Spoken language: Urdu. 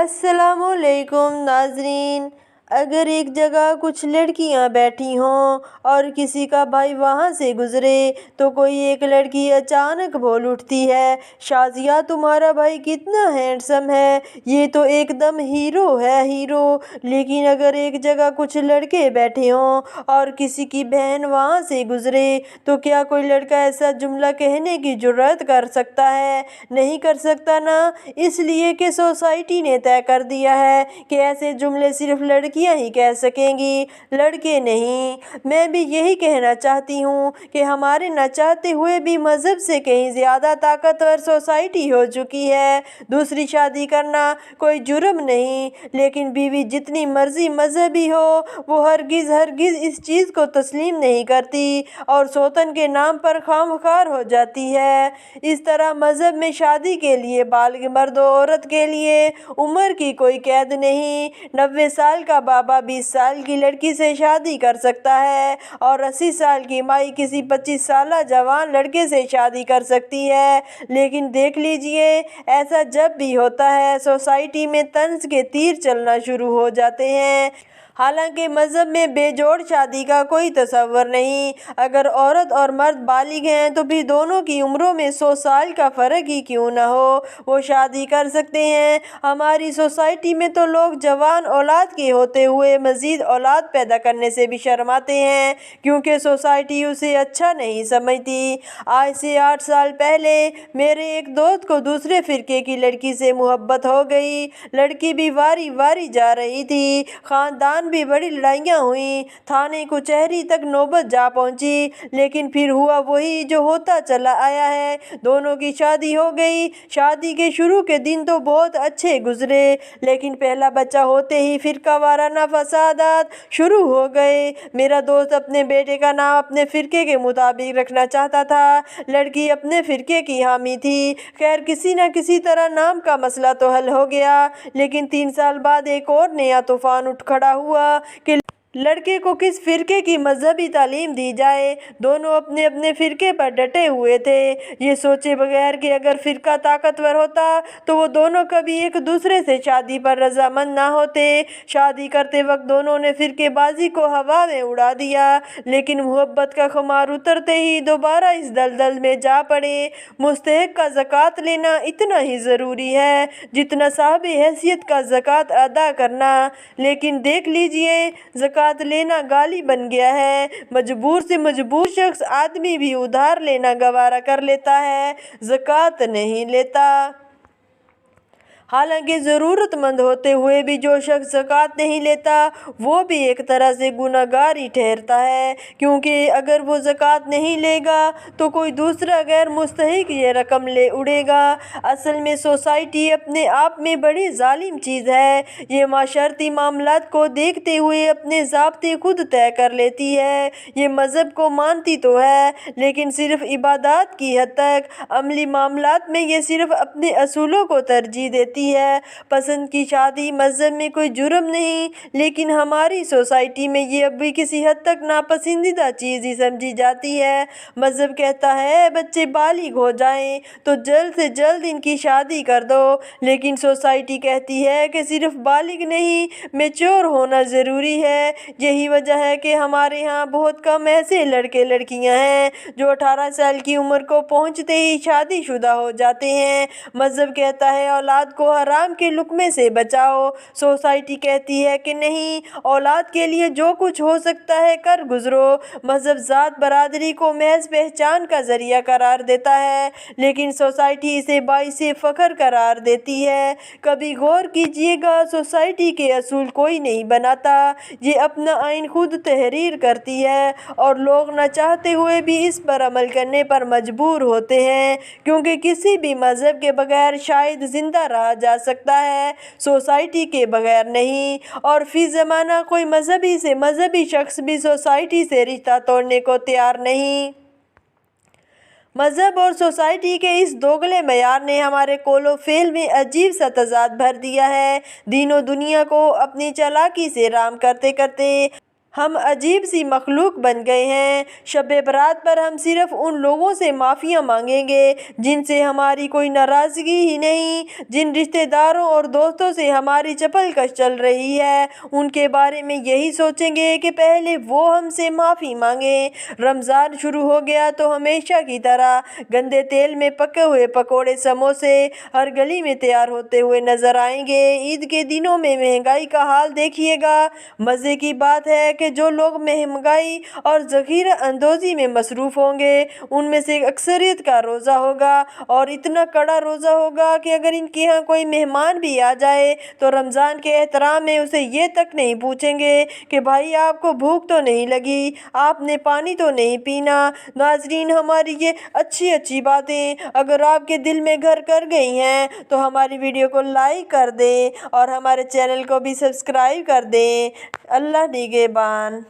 السلام علیکم ناظرین۔ اگر ایک جگہ کچھ لڑکیاں بیٹھی ہوں اور کسی کا بھائی وہاں سے گزرے تو کوئی ایک لڑکی اچانک بول اٹھتی ہے، شازیہ تمہارا بھائی کتنا ہینڈسم ہے، یہ تو ایک دم ہیرو ہے، ہیرو۔ لیکن اگر ایک جگہ کچھ لڑکے بیٹھے ہوں اور کسی کی بہن وہاں سے گزرے تو کیا کوئی لڑکا ایسا جملہ کہنے کی جرأت کر سکتا ہے؟ نہیں کر سکتا نا، اس لیے کہ سوسائٹی نے طے کر دیا ہے کہ ایسے جملے صرف لڑکیاں ہی کہہ سکیں گی، لڑکے نہیں۔ میں بھی یہی کہنا چاہتی ہوں کہ ہمارے نہ چاہتے ہوئے بھی مذہب سے کہیں زیادہ طاقتور سوسائٹی ہو چکی ہے۔ دوسری شادی کرنا کوئی جرم نہیں، لیکن بیوی جتنی مرضی مذہبی ہو وہ ہرگز اس چیز کو تسلیم نہیں کرتی اور سوتن کے نام پر خواہ ہو جاتی ہے۔ اس طرح مذہب میں شادی کے لیے بالغ مرد و عورت کے لیے عمر کی کوئی قید نہیں۔ 90 سال کا بابا 20 سال کی لڑکی سے شادی کر سکتا ہے اور 80 سال کی مائی کسی 25 سالہ جوان لڑکے سے شادی کر سکتی ہے۔ لیکن دیکھ لیجئے، ایسا جب بھی ہوتا ہے سوسائٹی میں طنز کے تیر چلنا شروع ہو جاتے ہیں۔ حالانکہ مذہب میں بے جوڑ شادی کا کوئی تصور نہیں۔ اگر عورت اور مرد بالغ ہیں تو پھر دونوں کی عمروں میں 100 سال کا فرق ہی کیوں نہ ہو، وہ شادی کر سکتے ہیں۔ ہماری سوسائٹی میں تو لوگ جوان اولاد کے ہوتے ہوئے مزید اولاد پیدا کرنے سے بھی شرماتے ہیں کیونکہ سوسائٹی اسے اچھا نہیں سمجھتی۔ آج سے 8 سال پہلے میرے ایک دوست کو دوسرے فرقے کی لڑکی سے محبت ہو گئی۔ لڑکی بھی واری واری جا رہی تھی، خاندان بھی بڑی لڑائیاں ہوئیں، تھانے کچہری تک نوبت جا پہنچی، لیکن پھر ہوا وہی جو ہوتا چلا آیا ہے، دونوں کی شادی ہو گئی۔ شادی کے شروع کے دن تو بہت اچھے گزرے، لیکن پہلا بچہ ہوتے ہی فرقہ وارانہ فسادات شروع ہو گئے۔ میرا دوست اپنے بیٹے کا نام اپنے فرقے کے مطابق رکھنا چاہتا تھا، لڑکی اپنے فرقے کی حامی تھی۔ خیر کسی نہ کسی طرح نام کا مسئلہ تو حل ہو گیا، لیکن 3 سال بعد ایک اور نیا طوفان اٹھ کھڑا ہوا کہ لڑکے کو کس فرقے کی مذہبی تعلیم دی جائے۔ دونوں اپنے اپنے فرقے پر ڈٹے ہوئے تھے، یہ سوچے بغیر کہ اگر فرقہ طاقتور ہوتا تو وہ دونوں کبھی ایک دوسرے سے شادی پر رضامند نہ ہوتے۔ شادی کرتے وقت دونوں نے فرقے بازی کو ہوا میں اڑا دیا، لیکن محبت کا خمار اترتے ہی دوبارہ اس دلدل میں جا پڑے۔ مستحق کا زکوٰۃ لینا اتنا ہی ضروری ہے جتنا صاحب حیثیت کا زکوٰۃ ادا کرنا، لیکن دیکھ لیجئے زکوٰۃ لینا گالی بن گیا ہے۔ مجبور سے مجبور شخص آدمی بھی ادھار لینا گوارا کر لیتا ہے، زکوٰۃ نہیں لیتا۔ حالانکہ ضرورت مند ہوتے ہوئے بھی جو شخص زکوٰۃ نہیں لیتا وہ بھی ایک طرح سے گناہ گار ہی ٹھہرتا ہے، کیونکہ اگر وہ زکوٰۃ نہیں لے گا تو کوئی دوسرا غیر مستحق یہ رقم لے اڑے گا۔ اصل میں سوسائٹی اپنے آپ میں بڑی ظالم چیز ہے، یہ معاشرتی معاملات کو دیکھتے ہوئے اپنے ضابطے خود طے کر لیتی ہے۔ یہ مذہب کو مانتی تو ہے لیکن صرف عبادات کی حد تک، عملی معاملات میں یہ صرف اپنے اصولوں کو ترجیح دیتی ہے۔ پسند کی شادی مذہب میں کوئی جرم نہیں، لیکن ہماری سوسائٹی میں یہ اب بھی کسی حد تک ناپسندیدہ چیز ہی سمجھی جاتی ہے۔ مذہب کہتا ہے بچے بالغ ہو جائیں تو جلد سے جلد ان کی شادی کر دو، لیکن سوسائٹی کہتی ہے کہ صرف بالغ نہیں، میچور ہونا ضروری ہے۔ یہی وجہ ہے کہ ہمارے ہاں بہت کم ایسے لڑکے لڑکیاں ہیں جو 18 سال کی عمر کو پہنچتے ہی شادی شدہ ہو جاتے ہیں۔ مذہب کہتا ہے اولاد کو حرام کے لقمے سے بچاؤ، سوسائٹی کہتی ہے کہ نہیں، اولاد کے لیے جو کچھ ہو سکتا ہے کر گزرو۔ مذہب ذات برادری کو محض پہچان کا ذریعہ قرار دیتا ہے، لیکن سوسائٹی اسے باعث فخر قرار دیتی ہے۔ کبھی غور کیجئے گا، سوسائٹی کے اصول کوئی نہیں بناتا، یہ اپنا آئین خود تحریر کرتی ہے اور لوگ نہ چاہتے ہوئے بھی اس پر عمل کرنے پر مجبور ہوتے ہیں، کیونکہ کسی بھی مذہب کے بغیر شاید زندہ رہا جا سکتا ہے، سوسائٹی کے بغیر نہیں۔ اور فی زمانہ کوئی مذہبی سے مذہبی شخص بھی سوسائٹی سے رشتہ توڑنے کو تیار نہیں۔ مذہب اور سوسائٹی کے اس دوگلے معیار نے ہمارے قول و فعل میں عجیب سا تضاد بھر دیا ہے۔ دین و دنیا کو اپنی چالاکی سے رام کرتے کرتے ہم عجیب سی مخلوق بن گئے ہیں۔ شب برات پر ہم صرف ان لوگوں سے معافیاں مانگیں گے جن سے ہماری کوئی ناراضگی ہی نہیں، جن رشتہ داروں اور دوستوں سے ہماری چپل کش چل رہی ہے، ان کے بارے میں یہی سوچیں گے کہ پہلے وہ ہم سے معافی مانگیں۔ رمضان شروع ہو گیا تو ہمیشہ کی طرح گندے تیل میں پکے ہوئے پکوڑے، سموسے ہر گلی میں تیار ہوتے ہوئے نظر آئیں گے۔ عید کے دنوں میں مہنگائی کا حال دیکھیے گا۔ مزے کی بات ہے کہ جو لوگ مہنگائی اور ذخیرہ اندوزی میں مصروف ہوں گے ان میں سے اکثریت کا روزہ ہوگا، اور اتنا کڑا روزہ ہوگا کہ اگر ان کے ہاں کوئی مہمان بھی آ جائے تو رمضان کے احترام میں اسے یہ تک نہیں پوچھیں گے کہ بھائی آپ کو بھوک تو نہیں لگی، آپ نے پانی تو نہیں پینا۔ ناظرین، ہماری یہ اچھی باتیں اگر آپ کے دل میں گھر کر گئی ہیں تو ہماری ویڈیو کو لائک کر دیں اور ہمارے چینل کو بھی سبسکرائب کر دیں۔ اللہ نگہبان۔